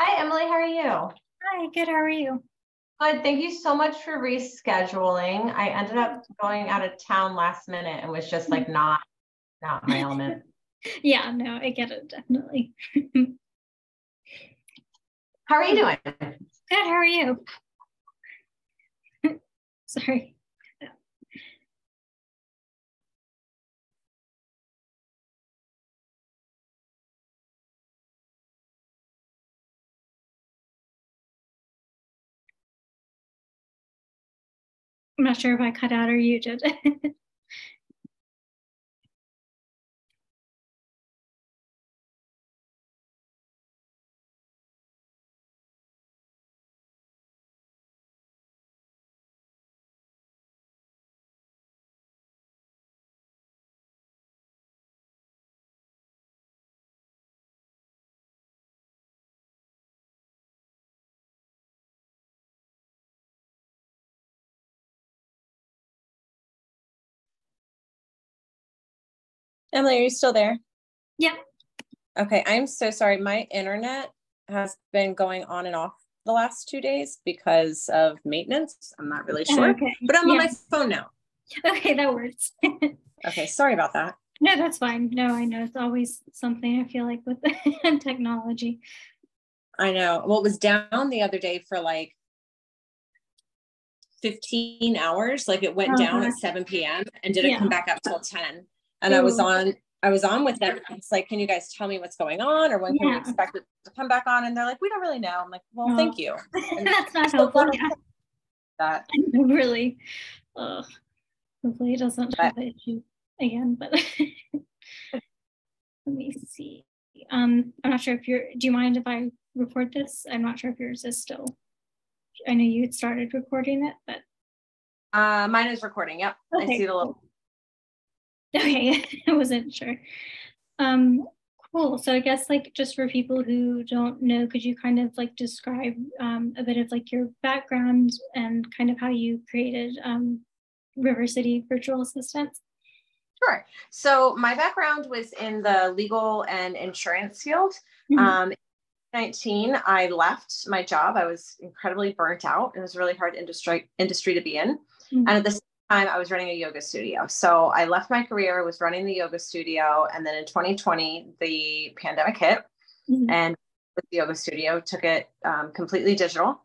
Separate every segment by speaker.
Speaker 1: Hi, Emily. How are you?
Speaker 2: Hi, good. How are you?
Speaker 1: Good. Thank you so much for rescheduling. I ended up going out of town last minute and was just like not my element.
Speaker 2: Yeah, no, I get it, definitely.
Speaker 1: How are you doing?
Speaker 2: Good, how are you? Sorry. I'm not sure if I cut out or you did.
Speaker 3: Emily, are you still there?
Speaker 2: Yeah.
Speaker 3: Okay, I'm so sorry. My internet has been going on and off the last 2 days because of maintenance. I'm not really sure,
Speaker 2: Okay.
Speaker 3: but I'm on my phone now.
Speaker 2: Okay, that works.
Speaker 3: Okay, sorry about that.
Speaker 2: No, that's fine. No, I know it's always something I feel like with technology.
Speaker 3: I know. Well, it was down the other day for like 15 hours. Like it went down at 7 p.m. and didn't come back up till 10. And I was on with them. It's like, can you guys tell me what's going on, or when can we expect it to come back on? And they're like, we don't really know. I'm like, well, thank you.
Speaker 2: That's not helpful.
Speaker 3: That
Speaker 2: really. Hopefully it doesn't have an issue again, but let me see. I'm not sure if do you mind if I record this? I'm not sure if yours is still, I know you had started recording it, but.
Speaker 3: Mine is recording. Yep. Okay. I see the little.
Speaker 2: Okay, I wasn't sure. Cool. So I guess like just for people who don't know, could you kind of like describe a bit of like your background and kind of how you created River City Virtual Assistants?
Speaker 3: Sure. So my background was in the legal and insurance field. In 2019, I left my job. I was incredibly burnt out. It was a really hard industry to be in. And at the same time, I was running a yoga studio. So I left my career, was running the yoga studio. And then in 2020, the pandemic hit and with the yoga studio, took it completely digital.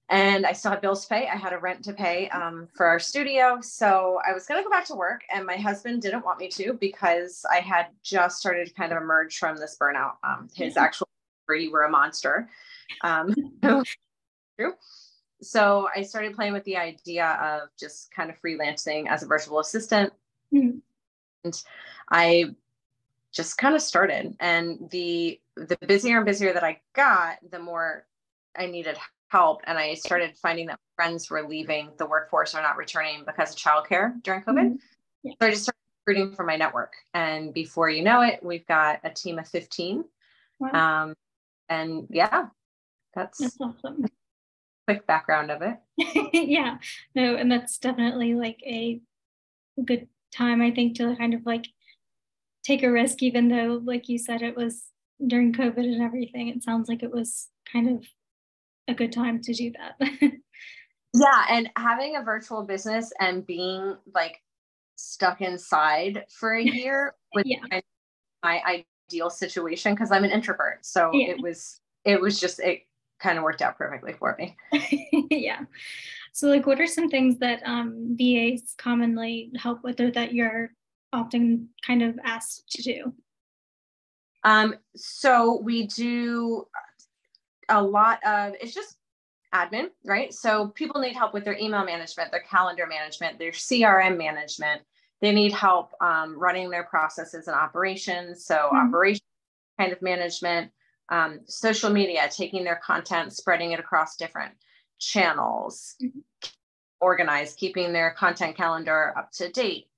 Speaker 3: And I still had bills to pay. I had a rent to pay for our studio. So I was going to go back to work, and my husband didn't want me to because I had just started to kind of emerge from this burnout. His actual, you were a monster. So I started playing with the idea of just kind of freelancing as a virtual assistant. And I just kind of started. And the busier and busier that I got, the more I needed help. And I started finding that friends were leaving the workforce or not returning because of childcare during COVID. So I just started recruiting for my network. And before you know it, we've got a team of 15. Wow. And yeah, that's
Speaker 2: awesome.
Speaker 3: Quick background of it.
Speaker 2: Yeah, no, and that's definitely like a good time, I think, to kind of like take a risk, even though, like you said, it was during COVID and everything. It sounds like it was kind of a good time to do that.
Speaker 3: Yeah, and having a virtual business and being like stuck inside for a year was my ideal situation because I'm an introvert. So it kind of worked out perfectly for me.
Speaker 2: Yeah. So like, what are some things that VAs commonly help with, or that you're often kind of asked to do?
Speaker 3: So we do a lot of, it's just admin, right? So people need help with their email management, their calendar management, their CRM management. They need help running their processes and operations. So operation kind of management, social media, taking their content, spreading it across different channels, organized, keeping their content calendar up to date,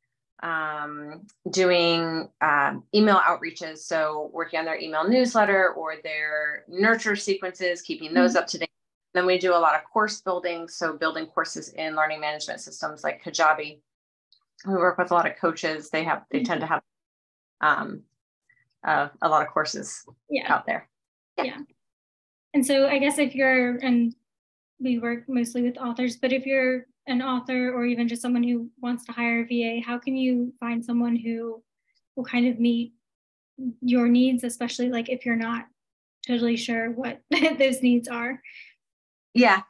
Speaker 3: doing email outreaches. So working on their email newsletter or their nurture sequences, keeping those up to date. Then we do a lot of course building. So building courses in learning management systems like Kajabi. We work with a lot of coaches. They tend to have a lot of courses out there.
Speaker 2: Yeah. And so I guess and we work mostly with authors, but if you're an author or even just someone who wants to hire a VA, how can you find someone who will kind of meet your needs, especially like if you're not totally sure what those needs are?
Speaker 3: Yeah,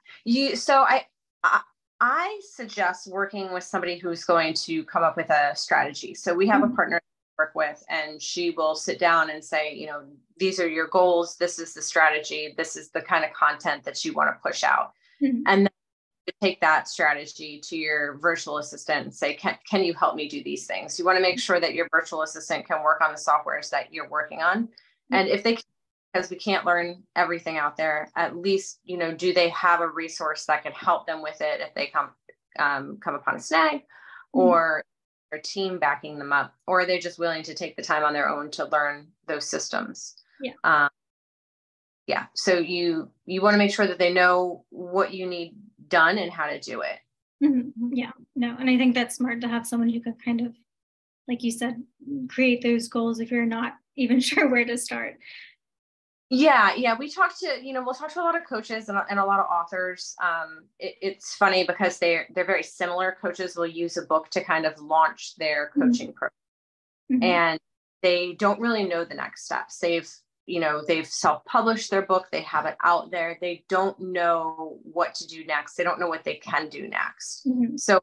Speaker 3: I suggest working with somebody who's going to come up with a strategy. So we have a partner to work with, and she will sit down and say, these are your goals. This is the strategy. This is the kind of content that you want to push out. And then you take that strategy to your virtual assistant and say, can you help me do these things? You want to make sure that your virtual assistant can work on the softwares that you're working on. And if they, because we can't learn everything out there, at least, do they have a resource that can help them with it if they come upon a snag, or their team backing them up, or are they just willing to take the time on their own to learn those systems? So you want to make sure that they know what you need done and how to do it.
Speaker 2: And I think that's smart to have someone who can kind of, like you said, create those goals if you're not even sure where to start.
Speaker 3: We talk to, we'll talk to a lot of coaches and a lot of authors. It's funny because they're very similar. Coaches will use a book to kind of launch their coaching program, and they don't really know the next steps. They've self-published their book. They have it out there. They don't know what to do next. They don't know what they can do next. So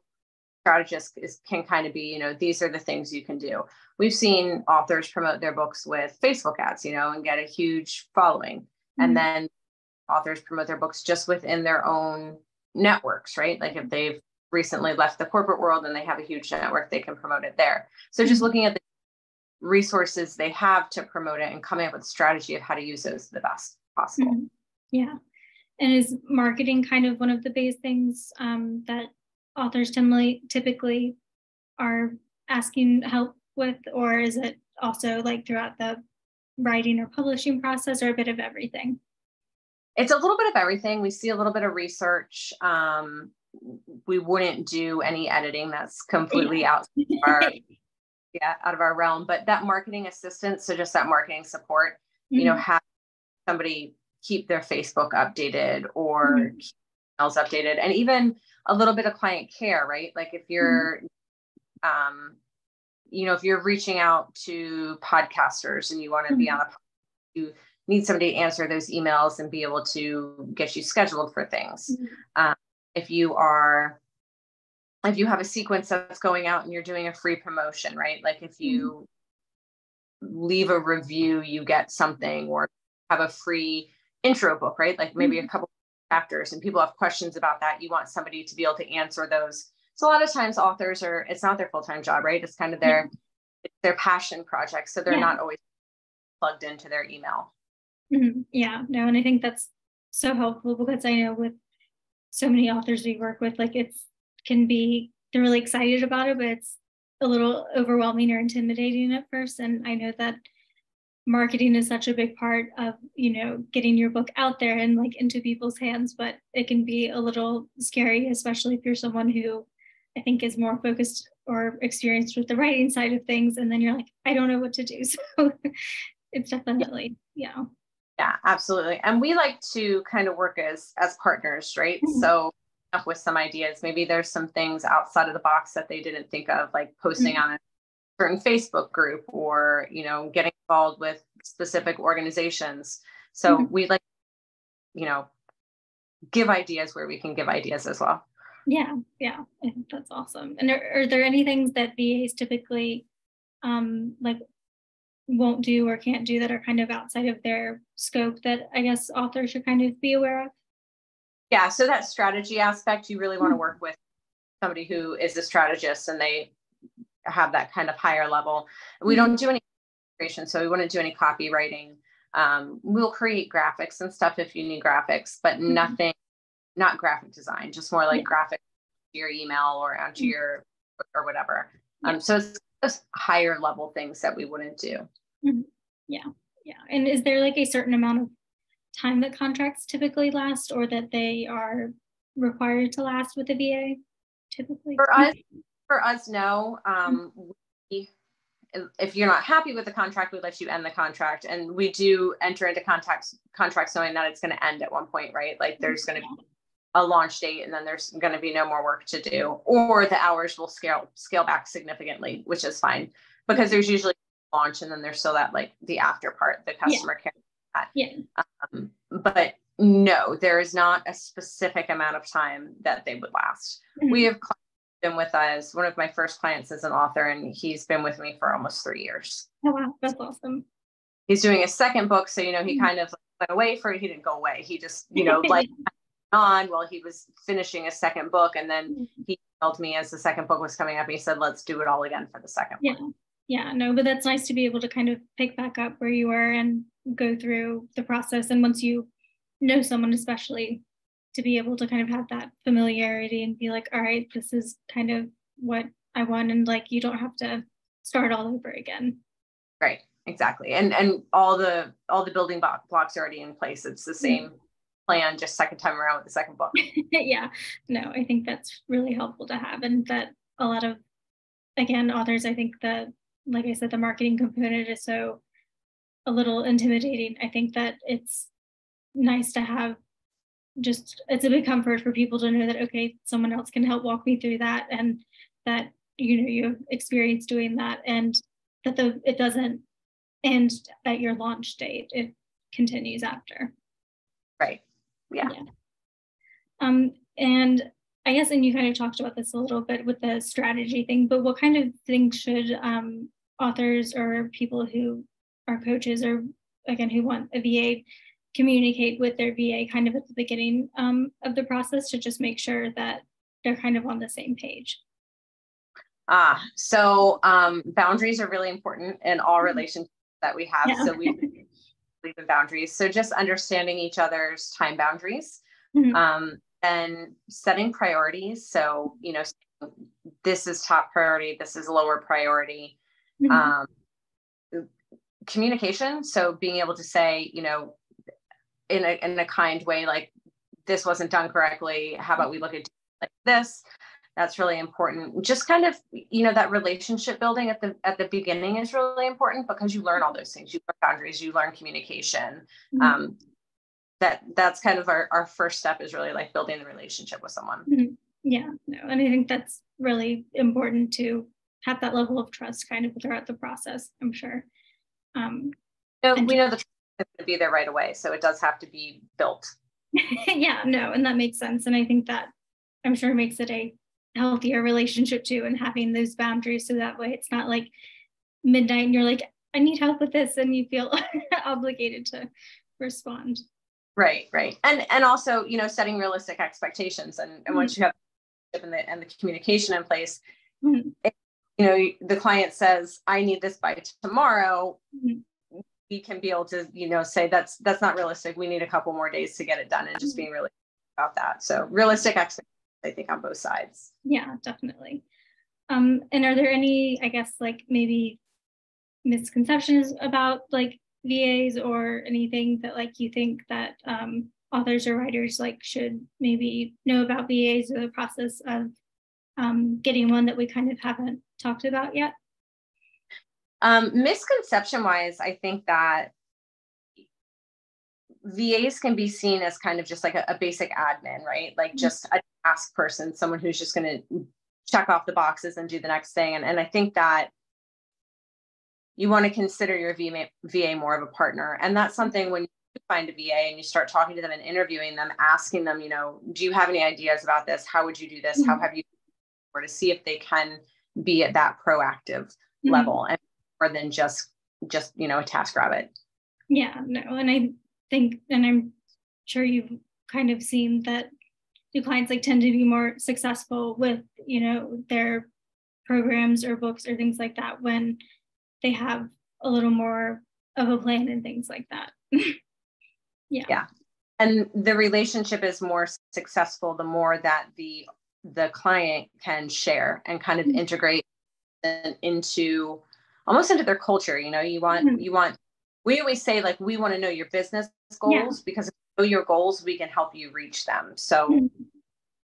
Speaker 3: strategist can kind of be, these are the things you can do. We've seen authors promote their books with Facebook ads, and get a huge following. And then authors promote their books just within their own networks, right? Like if they've recently left the corporate world and they have a huge network, they can promote it there. So just looking at the resources they have to promote it and coming up with a strategy of how to use those the best possible.
Speaker 2: And is marketing kind of one of the base things that authors typically are asking help with, or is it also like throughout the writing or publishing process, or a bit of everything?
Speaker 3: It's a little bit of everything. We see a little bit of research. We wouldn't do any editing. That's completely out of our realm, but that marketing assistance, so just that marketing support, have somebody keep their Facebook updated or keep emails updated, and even a little bit of client care, right? Like if you're, if you're reaching out to podcasters and you want to be on you need somebody to answer those emails and be able to get you scheduled for things. If you have a sequence that's going out and you're doing a free promotion, right? Like if you leave a review, you get something, or have a free intro book, right? Like maybe a couple chapters, and people have questions about that. You want somebody to be able to answer those. So a lot of times authors it's not their full-time job, right? It's kind of their passion project. So they're not always plugged into their email.
Speaker 2: And I think that's so helpful, because I know with so many authors we work with, like they're really excited about it, but it's a little overwhelming or intimidating at first. And I know that marketing is such a big part of, getting your book out there and like into people's hands, but it can be a little scary, especially if you're someone who I think is more focused or experienced with the writing side of things. And then you're like, I don't know what to do. So it's definitely, Yeah,
Speaker 3: absolutely. And we like to kind of work as partners, right? So up with some ideas, maybe there's some things outside of the box that they didn't think of, like posting on a certain Facebook group, or, getting involved with specific organizations. So we like, give ideas where we can give ideas as well.
Speaker 2: I think that's awesome. And are there any things that VAs typically like won't do or can't do that are kind of outside of their scope that I guess authors should kind of be aware of?
Speaker 3: Yeah, so that strategy aspect, you really want to work with somebody who is a strategist and they have that kind of higher level. We don't do any creation, so we wouldn't do any copywriting. We'll create graphics and stuff if you need graphics, but nothing, not graphic design, just more like graphic to your email or onto your or whatever. So it's just higher level things that we wouldn't do. And
Speaker 2: is there like a certain amount of time that contracts typically last, or that they are required to last with a VA typically?
Speaker 3: For us, no. if you're not happy with the contract, we let you end the contract. And we do enter into contracts knowing that it's going to end at one point, right? Like there's going to be a launch date and then there's going to be no more work to do, or the hours will scale back significantly, which is fine because there's usually launch and then there's still that like the after part, the customer care. But no, there is not a specific amount of time that they would last. We have been with us. One of my first clients is an author and he's been with me for almost 3 years.
Speaker 2: Oh, wow. That's awesome.
Speaker 3: He's doing a second book. So, he kind of went away he didn't go away. He just, like on while he was finishing a second book. And then he told me as the second book was coming up, he said, let's do it all again for the second one.
Speaker 2: Yeah, no, but that's nice to be able to kind of pick back up where you were and go through the process. And once you know someone, especially, to be able to kind of have that familiarity and be like, all right, this is kind of what I want. And like, you don't have to start all over again.
Speaker 3: Right, exactly. And all the building blocks are already in place. It's the same plan, just second time around with the second book.
Speaker 2: Yeah, no, I think that's really helpful to have. And that a lot of, again, authors, I think that, like I said, the marketing component is so a little intimidating. I think that it's nice to have it's a big comfort for people to know that, okay, someone else can help walk me through that, and that, you have experience doing that, and that it doesn't end at your launch date. It continues after.
Speaker 3: Right. Yeah.
Speaker 2: And I guess, and you kind of talked about this a little bit with the strategy thing, but what kind of things should authors or people who are coaches or, again, who want a VA communicate with their VA kind of at the beginning of the process to just make sure that they're kind of on the same page?
Speaker 3: So boundaries are really important in all relationships that we have. Yeah. So we believe in boundaries. So just understanding each other's time boundaries. And setting priorities. So, this is top priority, this is lower priority. Communication. So being able to say, in a kind way, like, this wasn't done correctly. How about we look at like this? That's really important. Just kind of, that relationship building at the beginning is really important because you learn all those things. You learn boundaries, you learn communication. That's kind of our first step, is really like building the relationship with someone.
Speaker 2: Yeah, no, and I think that's really important to have that level of trust kind of throughout the process, I'm sure.
Speaker 3: We know the trust is going to be there right away, so it does have to be built.
Speaker 2: Yeah, no, and that makes sense. And I think that, I'm sure, makes it a healthier relationship too, and having those boundaries, so that way it's not like midnight and you're like, I need help with this, and you feel obligated to respond.
Speaker 3: Right. And also, setting realistic expectations. And once you have and the communication in place, the client says, I need this by tomorrow. We can be able to, say that's not realistic. We need a couple more days to get it done, and just being realistic about that. So realistic expectations, I think, on both sides. Yeah,
Speaker 2: definitely. And are there any, I guess, like maybe misconceptions about like VAs, or anything that like you think that authors or writers like should maybe know about VAs, or the process of getting one that we kind of haven't talked about yet?
Speaker 3: Misconception wise, I think that VAs can be seen as kind of just like a basic admin, right? Like just a task person, someone who's just going to check off the boxes and do the next thing. And I think that you want to consider your VA more of a partner. And that's something when you find a VA and you start talking to them and interviewing them, asking them, do you have any ideas about this? How would you do this? How have you, or to see if they can be at that proactive level, and more than just a task rabbit.
Speaker 2: Yeah, no. And I think, and I'm sure you've kind of seen that your clients like tend to be more successful with, their programs or books or things like that when they have a little more of a plan and things like that. Yeah.
Speaker 3: And the relationship is more successful the more that the client can share and kind of integrate into their culture. We always say, like, we want to know your business goals, because if you know your goals, we can help you reach them. So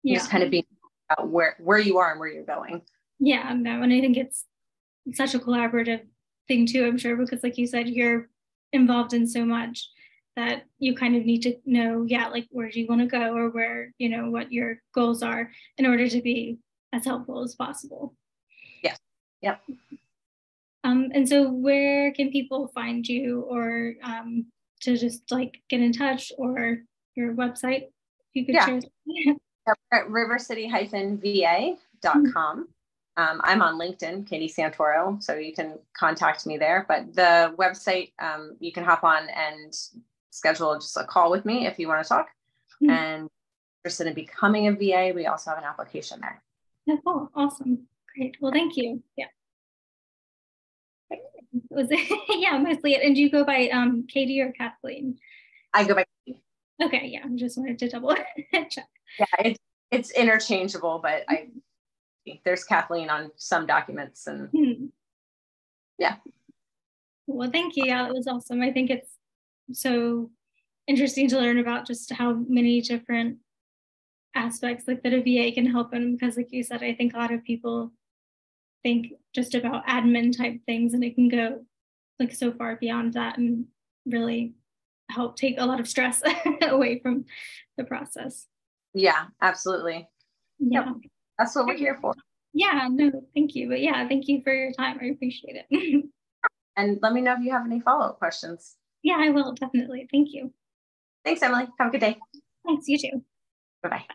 Speaker 3: just kind of being about where you are and where you're going.
Speaker 2: Yeah, no, and I think it's such a collaborative thing too, I'm sure, because like you said, you're involved in so much that you kind of need to know, yeah, like where do you want to go, or where, you know, what your goals are in order to be as helpful as possible.
Speaker 3: Yeah. Yep.
Speaker 2: And so where can people find you, or to just like get in touch, or your website, if you could share?
Speaker 3: At rivercity-va.com. I'm on LinkedIn, Katie Santoro, so you can contact me there. But the website, you can hop on and schedule just a call with me if you want to talk. And interested in becoming a VA, we also have an application there.
Speaker 2: Oh, cool. Awesome. Great. Well, thank you. Yeah. Was it? Yeah, mostly it. And do you go by Katie or Kathleen?
Speaker 3: I go by Katie.
Speaker 2: Okay, yeah, I just wanted to double check.
Speaker 3: Yeah, it's interchangeable, but there's Kathleen on some documents, and yeah.
Speaker 2: Well, thank you. Yeah, it was awesome. I think it's so interesting to learn about just how many different aspects like that a VA can help in, because like you said, I think a lot of people think just about admin type things, and it can go like so far beyond that and really help take a lot of stress away from the process.
Speaker 3: Yeah, absolutely.
Speaker 2: Yeah.
Speaker 3: Yep. That's what we're here for.
Speaker 2: Yeah, no, thank you. But yeah, thank you for your time. I appreciate it.
Speaker 3: And let me know if you have any follow-up questions.
Speaker 2: Yeah, I will, definitely. Thank you.
Speaker 3: Thanks, Emily. Have a good day.
Speaker 2: Thanks, you too.
Speaker 3: Bye-bye.